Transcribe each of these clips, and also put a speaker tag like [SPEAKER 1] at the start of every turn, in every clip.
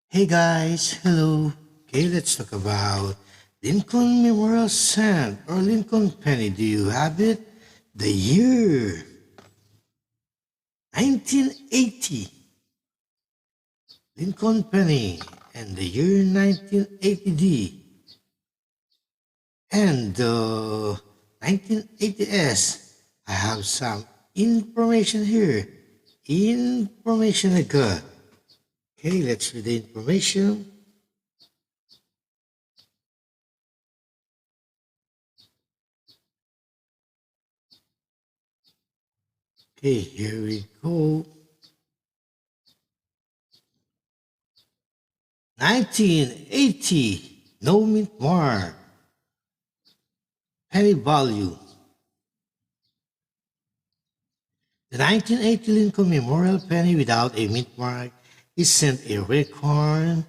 [SPEAKER 1] Hey guys, hello. Okay, let's talk about Lincoln Memorial Cent or Lincoln Penny. Do you have it? The year 1980, Lincoln Penny, and the year 1980D, and the 1980S. I have some information here. Information I got. Okay, let's read the information. Okay, here we go. 1980, no mint mark, penny value. The 1980 Lincoln Memorial penny without a mint mark is sent a record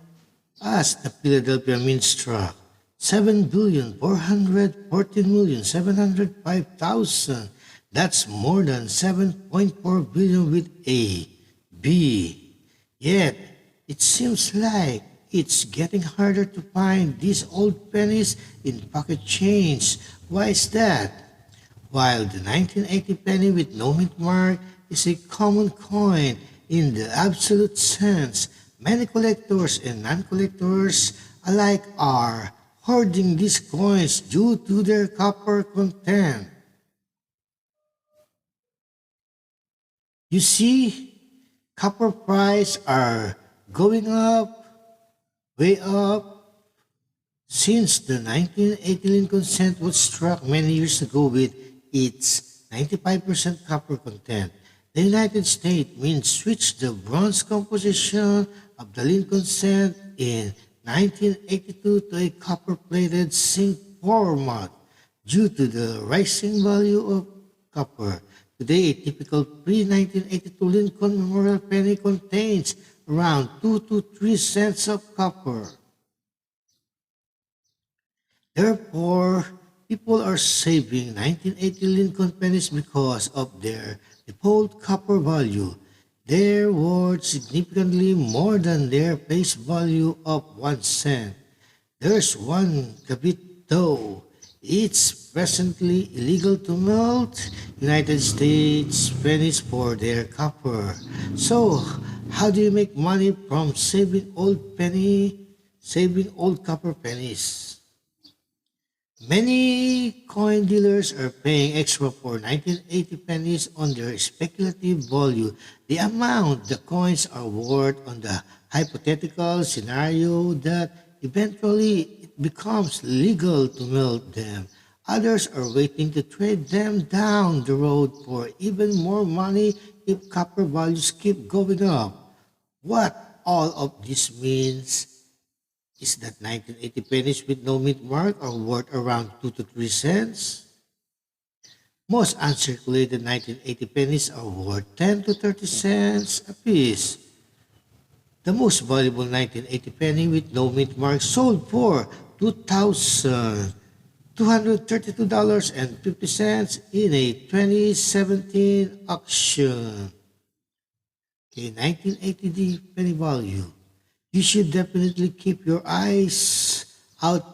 [SPEAKER 1] as the Philadelphia Mint struck 7,414,705,000. That's more than 7.4 billion with a B. Yet, it seems like it's getting harder to find these old pennies in pocket change. Why is that? While the 1980 penny with no mint mark is a common coin in the absolute sense, many collectors and non-collectors alike are hoarding these coins due to their copper content. You see, copper prices are going up, way up, since the 1980 Lincoln cent was struck many years ago with its 95% copper content. The United States Mint switched the bronze composition of the Lincoln cent in 1982 to a copper-plated zinc format due to the rising value of copper. Today, a typical pre-1982 Lincoln Memorial penny contains around 2 to 3 cents of copper. Therefore, people are saving 1980 Lincoln pennies because of their default copper value. They're worth significantly more than their face value of 1 cent. There's one caveat though. It's presently illegal to melt United States pennies for their copper. So, how do you make money from saving old copper pennies? Many coin dealers are paying extra for 1980 pennies on their speculative value, the amount the coins are worth on the hypothetical scenario that eventually it becomes legal to melt them. Others are waiting to trade them down the road for even more money if copper values keep going up. What all of this means is that 1980 pennies with no mint mark are worth around 2 to 3 cents. Most uncirculated 1980 pennies are worth 10 to 30 cents apiece. The most valuable 1980 penny with no mint mark sold for $2,232.50 in a 2017 auction. Okay, 1980 penny value. You should definitely keep your eyes out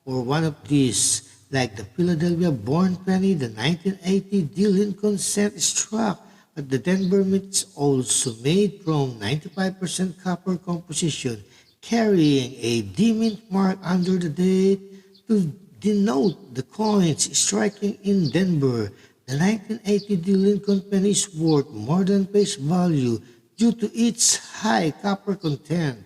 [SPEAKER 1] for one of these, like the Philadelphia born penny, the 1980 D. Lincoln cent struck at the Denver Mint is also made from 95% copper composition, carrying a D mint mark under the date to denote the coins striking in Denver. The 1980 D. Lincoln penny is worth more than face value due to its high copper content.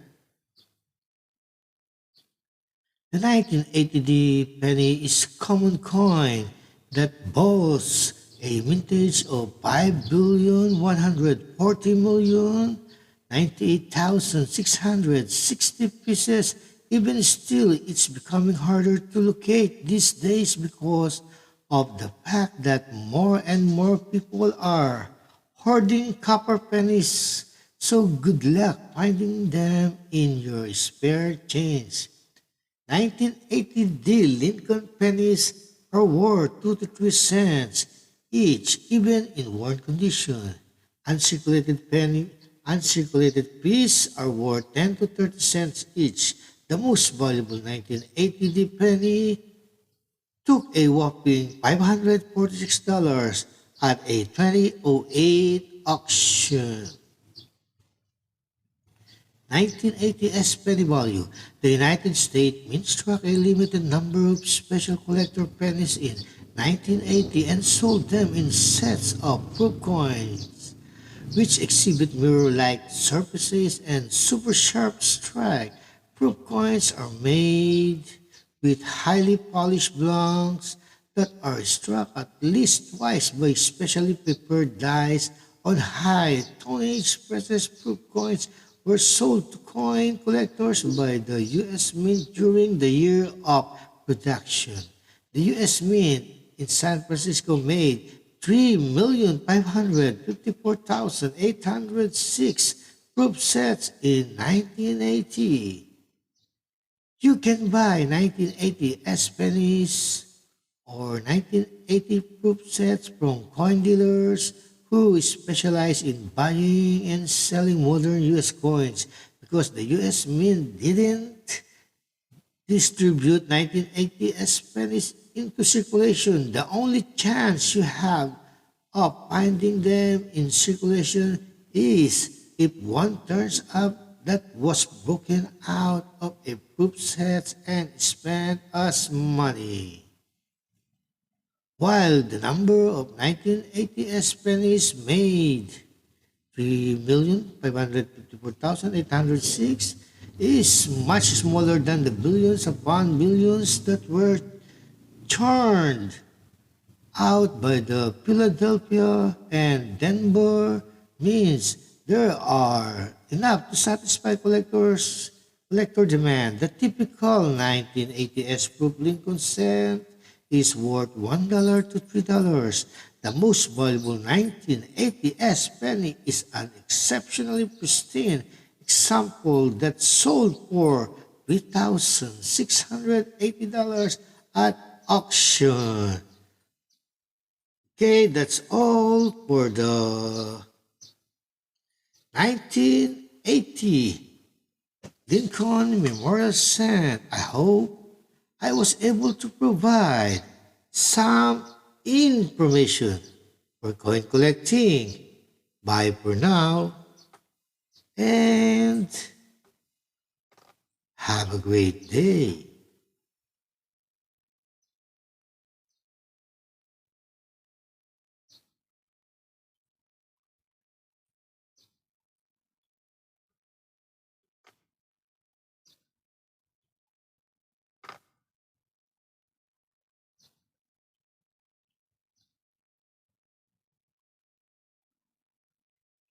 [SPEAKER 1] The 1980 penny is common coin that boasts a mintage of 5,140,098,660 pieces. Even still, it's becoming harder to locate these days because of the fact that more and more people are hoarding copper pennies. So good luck finding them in your spare change. 1980 Lincoln pennies are worth 2 to 3 cents each, even in worn condition. Uncirculated penny uncirculated piece are worth 10 to 30 cents each. The most valuable 1980 D penny took a whopping $546 at a 2008 auction. 1980 S penny value. The United States Mint struck a limited number of special collector pennies in 1980 and sold them in sets of proof coins, which exhibit mirror-like surfaces and super sharp strike. Proof coins are made with highly polished blanks that are struck at least twice by specially prepared dies on high tonnage presses. Proof coins were sold to coin collectors by the U.S. Mint during the year of production. The U.S. Mint in San Francisco made 3,554,806 proof sets in 1980. You can buy 1980 S pennies or 1980 proof sets from coin dealers who specialize in buying and selling modern US coins because the US Mint didn't distribute 1980 S pennies into circulation. The only chance you have of finding them in circulation is if one turns up that was broken out of a proof set and spent as money. While the number of 1980s pennies made 3,554,806 is much smaller than the billions upon billions that were churned out by the Philadelphia and Denver means there are enough to satisfy collector demand. The typical 1980s proof Lincoln cent is worth $1 to $3. The most valuable 1980s penny is an exceptionally pristine example that sold for $3,680 at auction. Okay, that's all for the 1980 Lincoln Memorial Cent. I hope I was able to provide some information for coin collecting. Bye for now and have a great day.